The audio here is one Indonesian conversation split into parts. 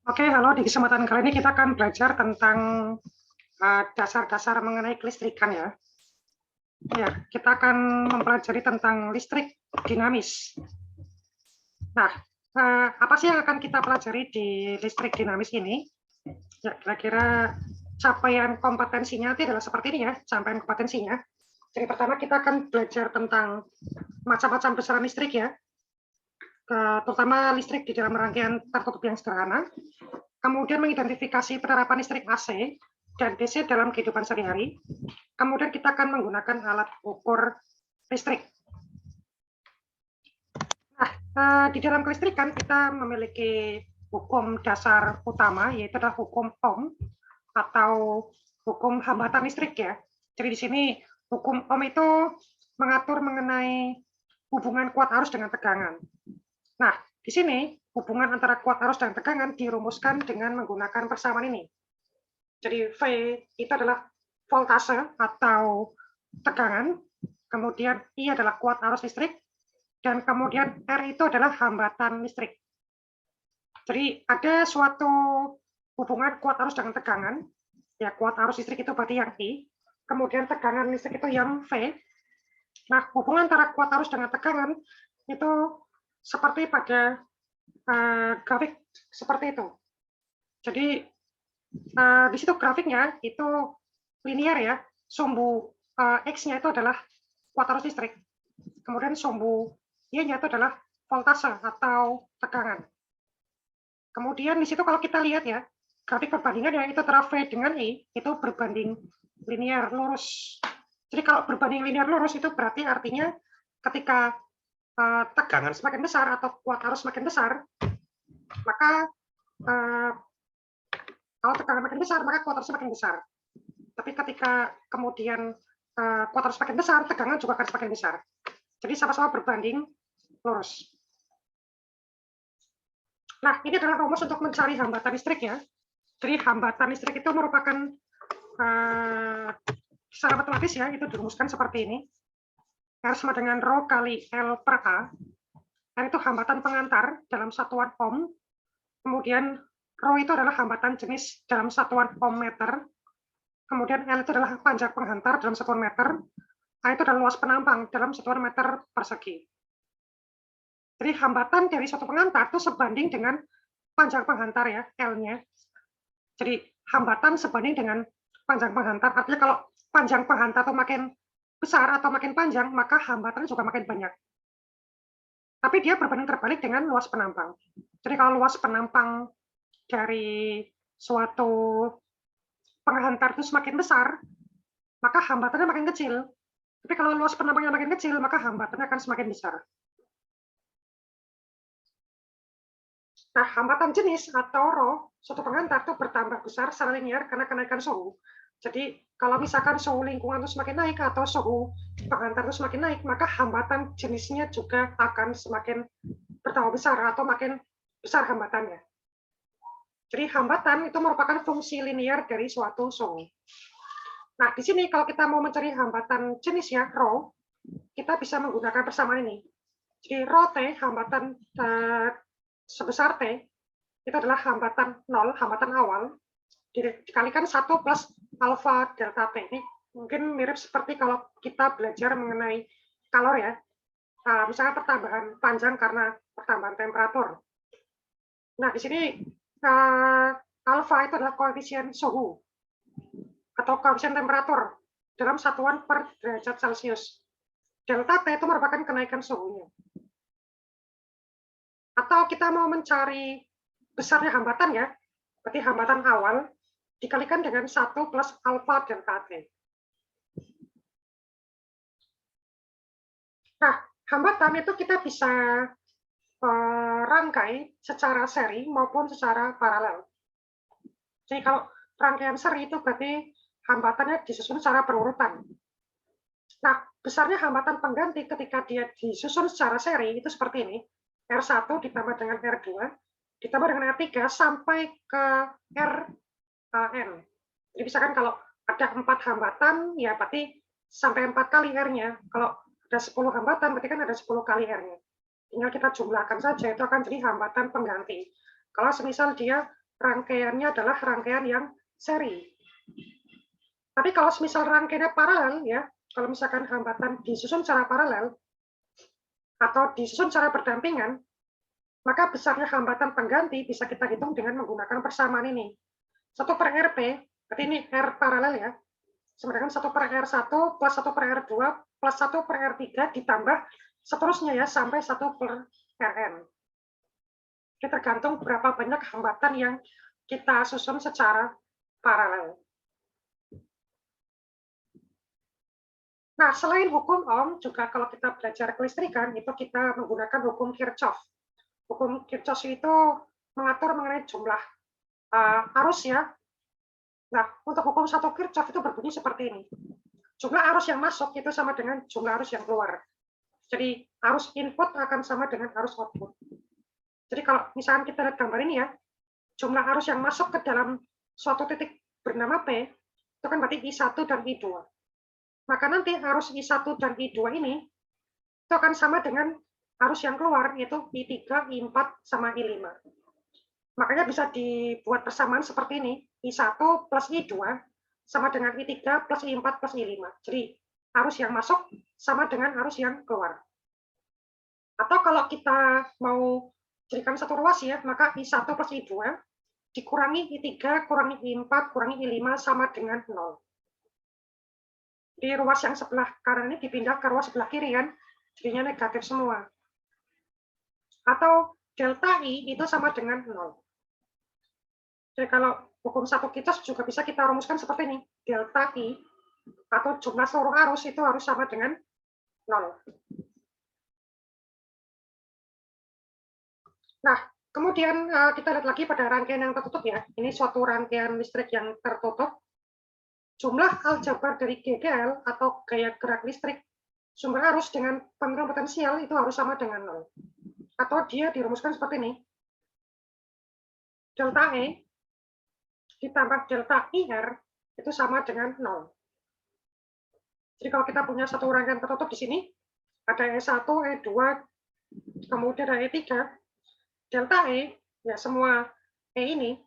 Oke, halo. Di kesempatan kali ini kita akan belajar tentang dasar-dasar mengenai kelistrikan ya. Ya, kita akan mempelajari tentang listrik dinamis. Nah, apa sih yang akan kita pelajari di listrik dinamis ini? Ya, kira-kira capaian kompetensinya itu adalah seperti ini ya, capaian kompetensinya. Jadi pertama kita akan belajar tentang macam-macam besaran listrik ya, terutama listrik di dalam rangkaian tertutup yang sederhana. Kemudian mengidentifikasi penerapan listrik AC dan DC dalam kehidupan sehari-hari. Kemudian kita akan menggunakan alat ukur listrik. Nah, di dalam kelistrikan kita memiliki hukum dasar utama, yaitu adalah hukum Ohm atau hukum hambatan listrik ya. Jadi di sini hukum Ohm itu mengatur mengenai hubungan kuat arus dengan tegangan. Nah, di sini hubungan antara kuat arus dan tegangan dirumuskan dengan menggunakan persamaan ini. Jadi V itu adalah voltase atau tegangan, kemudian I adalah kuat arus listrik, dan kemudian R itu adalah hambatan listrik. Jadi ada suatu hubungan kuat arus dengan tegangan, ya kuat arus listrik itu berarti yang I, kemudian tegangan listrik itu yang V. Nah, hubungan antara kuat arus dengan tegangan itu seperti pada grafik seperti itu. Jadi di situ grafiknya itu linear ya, sumbu X-nya itu adalah kuat arus listrik, kemudian sumbu Y-nya itu adalah voltase atau tegangan. Kemudian di situ kalau kita lihat ya, grafik perbandingannya itu antara V dengan I itu berbanding linear lurus. Jadi kalau berbanding linear lurus itu berarti artinya ketika tegangan semakin besar atau kuat arus semakin besar, maka kalau tegangan makin besar, maka kuat arus semakin besar. Tapi ketika kemudian kuat arus semakin besar, tegangan juga akan semakin besar. Jadi sama-sama berbanding lurus. Nah, ini adalah rumus untuk mencari hambatan listrik ya. Jadi hambatan listrik itu merupakan secara matematis ya, itu dirumuskan seperti ini. R sama dengan Rho kali L per A. R itu hambatan pengantar dalam satuan ohm. Kemudian Rho itu adalah hambatan jenis dalam satuan ohm meter. Kemudian L itu adalah panjang penghantar dalam satuan meter. A itu adalah luas penampang dalam satuan meter persegi. Jadi hambatan dari suatu pengantar itu sebanding dengan panjang penghantar ya, L-nya. Jadi hambatan sebanding dengan panjang penghantar. Artinya kalau panjang penghantar itu makin besar atau makin panjang, maka hambatannya juga makin banyak. Tapi dia berbanding terbalik dengan luas penampang. Jadi kalau luas penampang dari suatu penghantar itu semakin besar, maka hambatannya makin kecil. Tapi kalau luas penampangnya makin kecil, maka hambatannya akan semakin besar. Nah, hambatan jenis atau Rho suatu penghantar itu bertambah besar secara linear karena kenaikan suhu. Jadi kalau misalkan suhu lingkungan itu semakin naik atau suhu penghantar itu semakin naik, maka hambatan jenisnya juga akan semakin bertambah besar atau makin besar hambatannya. Jadi hambatan itu merupakan fungsi linear dari suatu suhu. Nah, di sini kalau kita mau mencari hambatan jenis ya, Rho, kita bisa menggunakan persamaan ini. Jadi Rho T, hambatan sebesar T, itu adalah hambatan 0, hambatan awal, dikalikan 1 plus alfa delta T. Ini mungkin mirip seperti kalau kita belajar mengenai kalor ya. Misalnya pertambahan panjang karena pertambahan temperatur. Nah, di sini alfa itu adalah koefisien suhu atau koefisien temperatur dalam satuan per derajat Celcius. Delta T itu merupakan kenaikan suhunya. Atau kita mau mencari besarnya hambatan ya, berarti hambatan awal dikalikan dengan 1 plus alfa delta T. Nah, hambatan itu kita bisa rangkai secara seri maupun secara paralel. Jadi kalau rangkaian seri itu berarti hambatannya disusun secara berurutan. Nah, besarnya hambatan pengganti ketika dia disusun secara seri itu seperti ini. R1 ditambah dengan R2, ditambah dengan R3 sampai ke Rn. Jadi misalkan kalau ada 4 hambatan, ya berarti sampai 4 kali R-nya. Kalau ada 10 hambatan, berarti kan ada 10 kali R-nya. Tinggal kita jumlahkan saja, itu akan jadi hambatan pengganti. Kalau semisal dia rangkaiannya adalah rangkaian yang seri. Tapi kalau misal rangkaiannya paralel, ya, kalau misalkan hambatan disusun secara paralel atau disusun secara berdampingan, maka besarnya hambatan pengganti bisa kita hitung dengan menggunakan persamaan ini. 1 per RP, berarti ini R paralel ya, sama dengan 1 per R1 plus 1 per R2 plus 1 per R3 ditambah seterusnya ya, sampai 1 per Rn. Ini tergantung berapa banyak hambatan yang kita susun secara paralel. Nah, selain hukum Ohm, juga kalau kita belajar kelistrikan, itu kita menggunakan hukum Kirchhoff. Hukum Kirchhoff itu mengatur mengenai jumlah arus ya. Nah, untuk hukum 1 Kirchhoff itu berbunyi seperti ini. Jumlah arus yang masuk itu sama dengan jumlah arus yang keluar. Jadi, arus input akan sama dengan arus output. Jadi, kalau misalkan kita lihat gambar ini ya, jumlah arus yang masuk ke dalam suatu titik bernama P, itu kan berarti I1 dan I2. Maka nanti arus I1 dan I2 ini itu akan sama dengan arus yang keluar, yaitu I3, I4, sama I5. Makanya bisa dibuat persamaan seperti ini, I1 plus I2 sama dengan I3 plus I4 plus I5. Jadi arus yang masuk sama dengan arus yang keluar. Atau kalau kita mau jadikan satu ruas ya, maka I1 plus I2 dikurangi I3, kurangi I4, kurangi I5 sama dengan 0. Di ruas yang sebelah kanan ini dipindah ke ruas sebelah kiri kan, jadinya negatif semua. Atau delta I itu sama dengan 0. Jadi kalau hukum 1 Kirchhoff juga bisa kita rumuskan seperti ini. Delta I atau jumlah seluruh arus itu harus sama dengan 0. Nah, kemudian kita lihat lagi pada rangkaian yang tertutup ya. Ini suatu rangkaian listrik yang tertutup. Jumlah aljabar dari GGL atau gaya gerak listrik sumber arus dengan penurunan potensial itu harus sama dengan 0. Atau dia dirumuskan seperti ini. Delta E ditambah delta IR itu sama dengan 0. Jadi kalau kita punya satu rangkaian tertutup di sini, ada E1, E2, kemudian ada E3, delta E, ya semua E ini,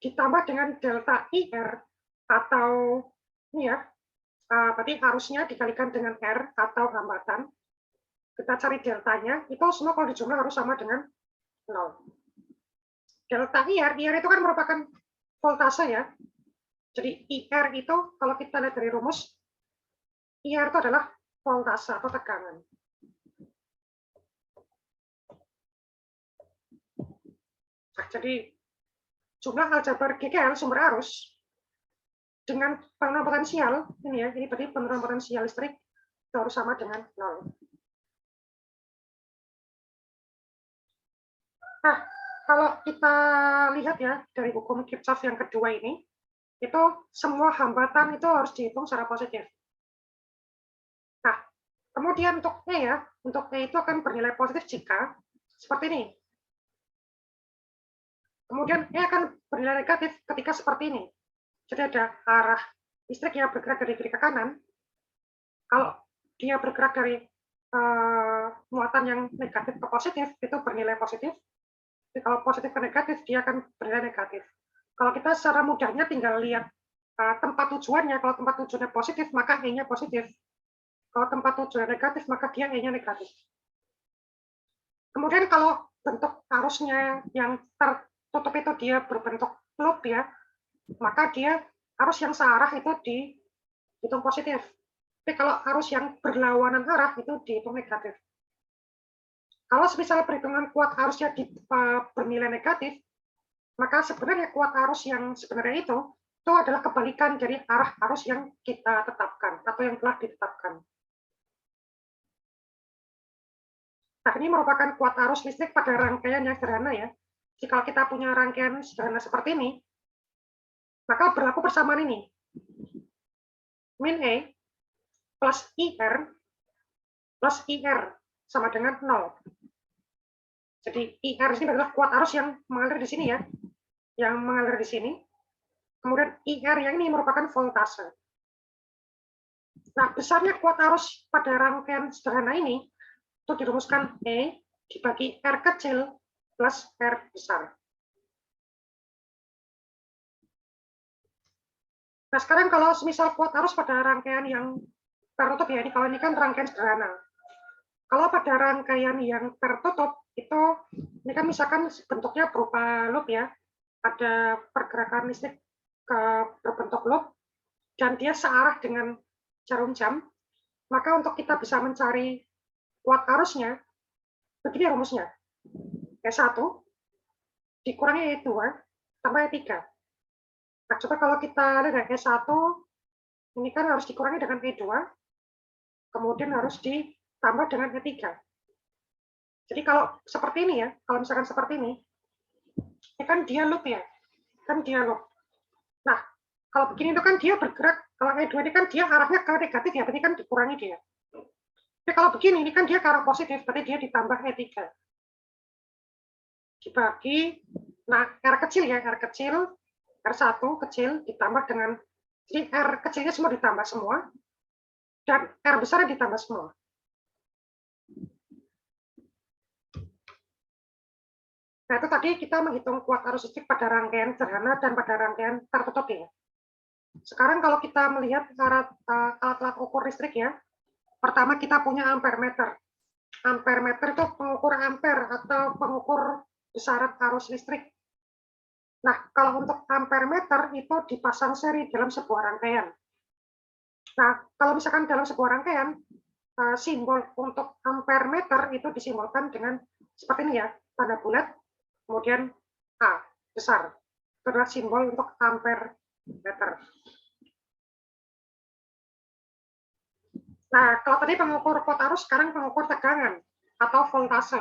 ditambah dengan delta IR, atau ini ya, berarti arusnya dikalikan dengan R atau hambatan, kita cari deltanya, itu semua kalau dijumlah harus sama dengan 0. Delta IR itu kan merupakan voltase ya. Jadi IR itu kalau kita lihat dari rumus, IR itu adalah voltase atau tekanan. Nah, jadi jumlah aljabar GGL sumber arus dengan penurunan potensial ini ya, ini berarti penurunan potensial listrik itu harus sama dengan 0. Nah, kalau kita lihat ya dari hukum Kirchhoff yang kedua ini, itu semua hambatan itu harus dihitung secara positif. Nah, kemudian untuk E ya, untuk E itu akan bernilai positif jika seperti ini. Kemudian E akan bernilai negatif ketika seperti ini. Jadi ada arah listrik yang bergerak dari kiri ke kanan. Kalau dia bergerak dari muatan yang negatif ke positif, itu bernilai positif. Jadi kalau positif ke negatif, dia akan bernilai negatif. Kalau kita secara mudahnya tinggal lihat tempat tujuannya, kalau tempat tujuannya positif, maka E-nya positif. Kalau tempat tujuannya negatif, maka dia E-nya negatif. Kemudian kalau bentuk arusnya yang tertutup itu dia berbentuk loop ya, maka dia arus yang searah itu dihitung positif. Tapi kalau arus yang berlawanan arah itu dihitung negatif. Kalau misalnya perhitungan kuat arusnya bernilai negatif, maka sebenarnya kuat arus yang sebenarnya itu adalah kebalikan dari arah arus yang kita tetapkan atau yang telah ditetapkan. Nah, ini merupakan kuat arus listrik pada rangkaian yang sederhana ya. Jika kita punya rangkaian sederhana seperti ini, maka berlaku persamaan ini. Min E plus IR plus IR sama dengan 0. Jadi IR ini adalah kuat arus yang mengalir di sini ya. Yang mengalir di sini. Kemudian IR yang ini merupakan voltase. Nah, besarnya kuat arus pada rangkaian sederhana ini itu dirumuskan E dibagi R kecil plus R besar. Nah, sekarang kalau misal kuat arus pada rangkaian yang tertutup ya, ini kalau ini kan rangkaian sederhana. Kalau pada rangkaian yang tertutup, itu ini kan misalkan bentuknya berupa loop ya, ada pergerakan listrik ke berbentuk loop, dan dia searah dengan jarum jam, maka untuk kita bisa mencari kuat arusnya, begini rumusnya. E1 dikurangi E2 tambah E3. Nah, coba kalau kita lihat E1, ini kan harus dikurangi dengan E2, kemudian harus ditambah dengan E3. Jadi kalau seperti ini ya, kalau misalkan seperti ini kan dia loop ya, kan dia loop. Nah, kalau begini itu kan dia bergerak, kalau E2 ini kan dia arahnya ke negatif ya, berarti kan dikurangi dia. Tapi kalau begini, ini kan dia ke arah positif, berarti dia ditambah E3. Dibagi, nah R kecil ya, R kecil, R1 kecil ditambah dengan, jadi R kecilnya semua ditambah semua, dan R besarnya ditambah semua. Nah, itu tadi kita menghitung kuat arus listrik pada rangkaian sederhana dan pada rangkaian tertutup ya. Sekarang kalau kita melihat alat-alat ukur listrik ya, pertama kita punya ampere meter. Ampere meter itu pengukur ampere atau pengukur besaran arus listrik. Nah, kalau untuk ampere meter itu dipasang seri dalam sebuah rangkaian. Nah, kalau misalkan dalam sebuah rangkaian, simbol untuk ampere meter itu disimbolkan dengan seperti ini ya, tanda bulat, kemudian A besar. Itu adalah simbol untuk ampere meter. Nah, kalau tadi pengukur kuat arus, sekarang pengukur tegangan atau voltase,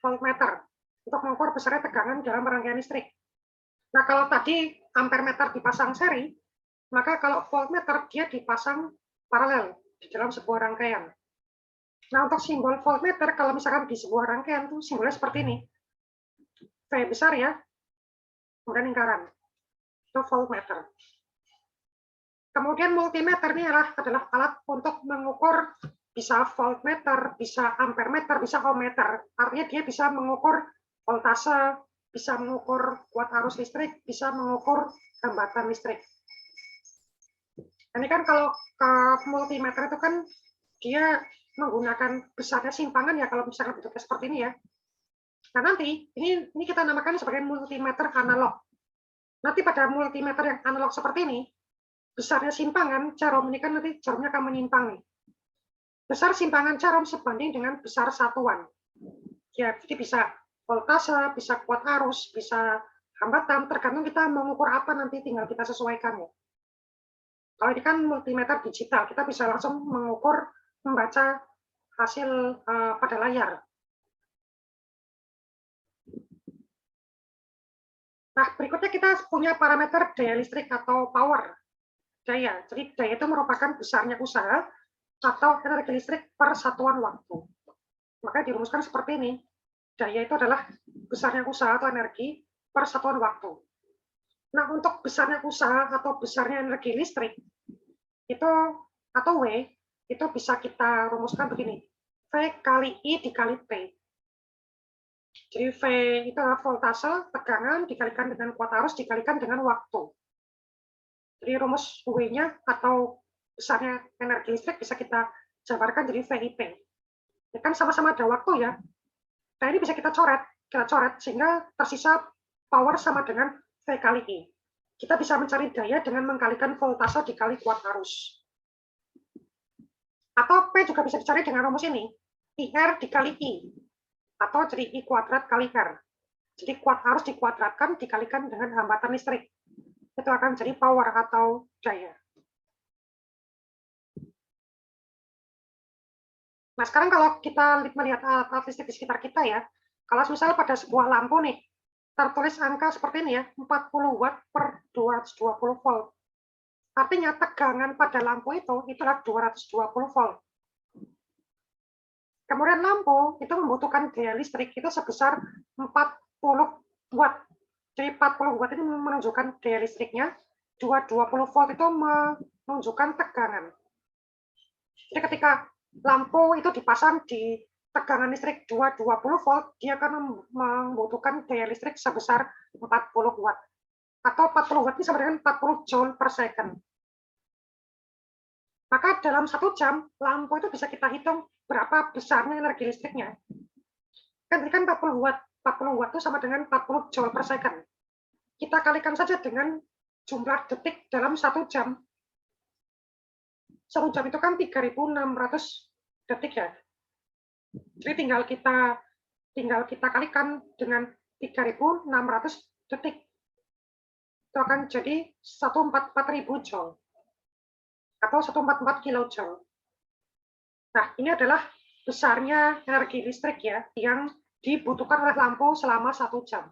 voltmeter, untuk mengukur besarnya tegangan dalam rangkaian listrik. Nah, kalau tadi ampere meter dipasang seri, maka kalau voltmeter dia dipasang paralel di dalam sebuah rangkaian. Nah, untuk simbol voltmeter, kalau misalkan di sebuah rangkaian itu simbolnya seperti ini. V besar ya, kemudian lingkaran. Itu voltmeter. Kemudian multimeter ini adalah alat untuk mengukur bisa voltmeter, bisa ampere meter, bisa ohmmeter. Artinya dia bisa mengukur voltase, bisa mengukur kuat arus listrik, bisa mengukur hambatan listrik. Ini kan kalau ke multimeter itu kan dia menggunakan besarnya simpangan ya, kalau misalnya bentuknya seperti ini ya. Nah, nanti ini kita namakan sebagai multimeter analog. Nanti pada multimeter yang analog seperti ini, besarnya simpangan jarum ini kan nanti jarumnya akan menyimpang nih. Besar simpangan jarum sebanding dengan besar satuan. Ya, jadi bisa voltase, bisa kuat arus, bisa hambatan, tergantung kita mengukur apa nanti tinggal kita sesuaikan ya. Kalau ini kan multimeter digital, kita bisa langsung mengukur, membaca hasil pada layar. Nah, berikutnya kita punya parameter daya listrik atau power. Daya, jadi daya itu merupakan besarnya usaha atau energi listrik per satuan waktu. Maka dirumuskan seperti ini. Daya itu adalah besarnya usaha atau energi per satuan waktu. Nah, untuk besarnya usaha atau besarnya energi listrik, itu atau W, itu bisa kita rumuskan begini. V kali I dikali P. Jadi V itu adalah voltase, tegangan, dikalikan dengan kuat arus, dikalikan dengan waktu. Jadi rumus W-nya atau besarnya energi listrik bisa kita jabarkan jadi VIP. Ini kan sama-sama ada waktu ya. Nah, ini bisa kita coret sehingga tersisa power sama dengan V kali I. Kita bisa mencari daya dengan mengkalikan voltase dikali kuat arus. Atau P juga bisa dicari dengan rumus ini, IR dikali I. Atau jadi I kuadrat kali R. Jadi kuat arus dikuadratkan dikalikan dengan hambatan listrik. Itu akan jadi power atau daya. Nah, sekarang kalau kita melihat alat listrik di sekitar kita ya, kalau misalnya pada sebuah lampu nih, tertulis angka seperti ini ya, 40 watt per 220 volt. Artinya tegangan pada lampu itu adalah 220 volt. Kemudian lampu itu membutuhkan daya listrik itu sebesar 40 watt. Jadi 40 watt ini menunjukkan daya listriknya, 220 volt itu menunjukkan tegangan. Jadi ketika lampu itu dipasang di tegangan listrik 220 volt, dia akan membutuhkan daya listrik sebesar 40 watt. Atau 40 watt ini sama dengan 40 joule per second. Maka dalam 1 jam, lampu itu bisa kita hitung berapa besarnya energi listriknya. Kan ini kan 40 watt. 40 watt itu sama dengan 40 joule per second. Kita kalikan saja dengan jumlah detik dalam 1 jam. 1 jam itu kan 3.600 detik ya. Jadi tinggal kita kalikan dengan 3.600 detik. Itu akan jadi 144.000 joule atau 144 kilojoule. Nah, ini adalah besarnya energi listrik ya yang dibutuhkan oleh lampu selama 1 jam.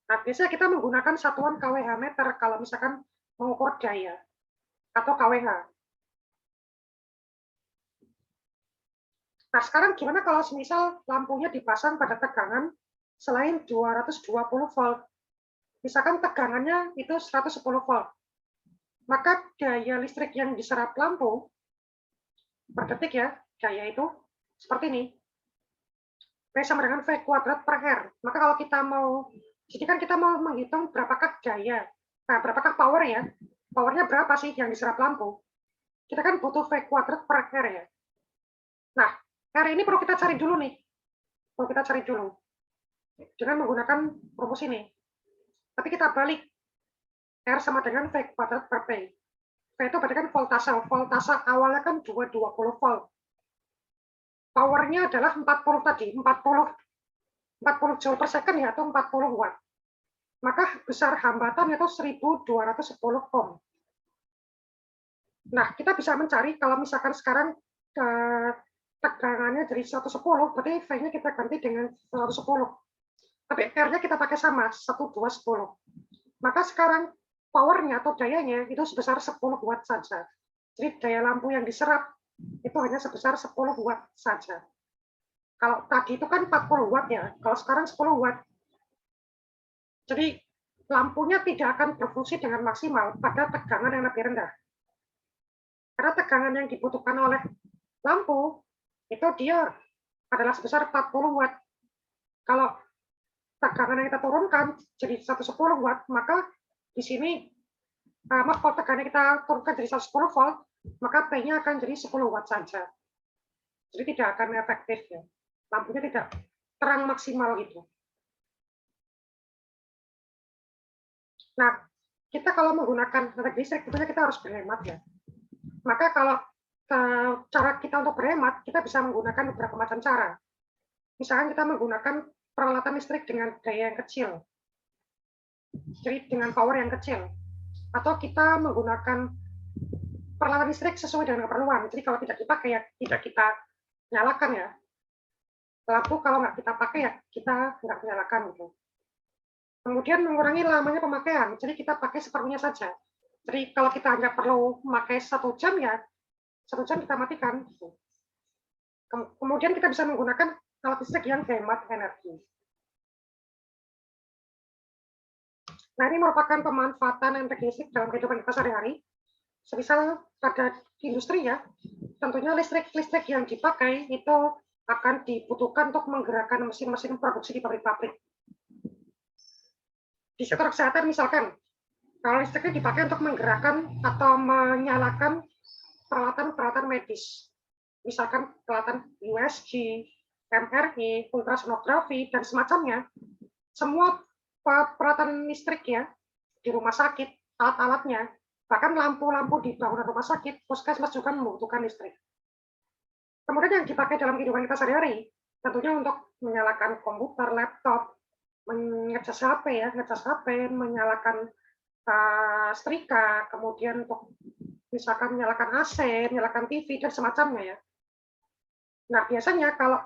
Nah, biasanya kita menggunakan satuan kWh meter kalau misalkan mengukur daya atau kWh. Nah, sekarang gimana kalau semisal lampunya dipasang pada tegangan selain 220 volt? Misalkan tegangannya itu 110 volt. Maka daya listrik yang diserap lampu per detik ya, daya itu seperti ini. P sama dengan V kuadrat per R. Maka kalau kita mau, jadi kan kita mau menghitung berapakah daya, nah berapakah power ya, powernya berapa sih yang diserap lampu. Kita kan butuh V kuadrat per R ya. Nah, R ini perlu kita cari dulu nih. Perlu kita cari dulu. Dengan menggunakan rumus ini. Tapi kita balik. R sama dengan V kuadrat per P. V itu berarti kan voltase. Voltase awalnya kan 220 volt. Powernya adalah 40 tadi, 40 joule per second ya, atau 40 watt. Maka besar hambatan itu 1210 ohm. Nah, kita bisa mencari kalau misalkan sekarang tegangannya jadi 110, berarti V-nya kita ganti dengan 110. Tapi R-nya kita pakai sama, 1210. Maka sekarang powernya atau dayanya itu sebesar 10 watt saja. Jadi daya lampu yang diserap itu hanya sebesar 10 watt saja. Kalau tadi itu kan 40 watt ya, kalau sekarang 10 watt. Jadi lampunya tidak akan berfungsi dengan maksimal pada tegangan yang lebih rendah. Karena tegangan yang dibutuhkan oleh lampu itu dia adalah sebesar 40 watt. Kalau tegangan yang kita turunkan jadi 110 watt, maka di sini kalau tegangan kita turunkan jadi 110 volt, maka P-nya akan jadi 10 watt saja. Jadi tidak akan efektif ya. Lampunya tidak terang maksimal gitu. Nah, kita kalau menggunakan energi listrik tentunya kita harus berhemat ya. Maka kalau cara kita untuk berhemat, kita bisa menggunakan beberapa macam cara. Misalkan kita menggunakan peralatan listrik dengan daya yang kecil. Jadi dengan power yang kecil. Atau kita menggunakan peralatan listrik sesuai dengan keperluan. Jadi kalau tidak dipakai ya tidak kita nyalakan ya. Lampu kalau nggak kita pakai ya kita nggak nyalakan gitu. Kemudian mengurangi lamanya pemakaian. Jadi kita pakai seperlunya saja. Jadi kalau kita nggak perlu memakai 1 jam ya 1 jam kita matikan. Kemudian kita bisa menggunakan alat listrik yang hemat energi. Nah, ini merupakan pemanfaatan energi listrik dalam kehidupan kita sehari-hari. Semisal pada industri ya, tentunya listrik yang dipakai itu akan dibutuhkan untuk menggerakkan mesin-mesin produksi di pabrik-pabrik. Di sektor kesehatan misalkan, kalau listriknya dipakai untuk menggerakkan atau menyalakan peralatan-peralatan medis, misalkan peralatan USG, MRI, ultrasonografi, dan semacamnya, semua peralatan listrik ya di rumah sakit, alat-alatnya, bahkan lampu-lampu di bangunan rumah sakit, puskesmas juga membutuhkan listrik. Kemudian yang dipakai dalam kehidupan kita sehari-hari, tentunya untuk menyalakan komputer, laptop, ngecas HP, menyalakan setrika, kemudian untuk misalkan menyalakan AC, menyalakan TV dan semacamnya ya. Nah biasanya kalau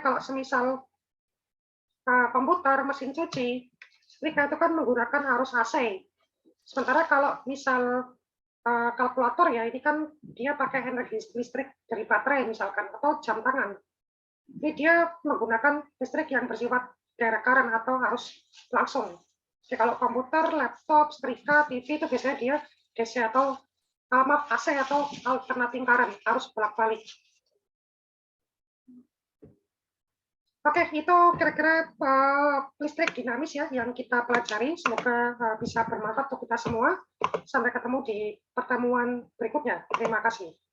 kalau semisal komputer, mesin cuci, setrika itu kan menggunakan arus AC. Sementara kalau misal kalkulator ya ini kan dia pakai energi listrik dari baterai misalkan atau jam tangan. Jadi dia menggunakan listrik yang bersifat direct current atau arus langsung. Jadi kalau komputer, laptop, setrika, TV itu biasanya dia DC atau AC atau alternating current, harus bolak-balik. Oke, itu kira-kira listrik dinamis ya yang kita pelajari. Semoga bisa bermanfaat untuk kita semua. Sampai ketemu di pertemuan berikutnya. Terima kasih.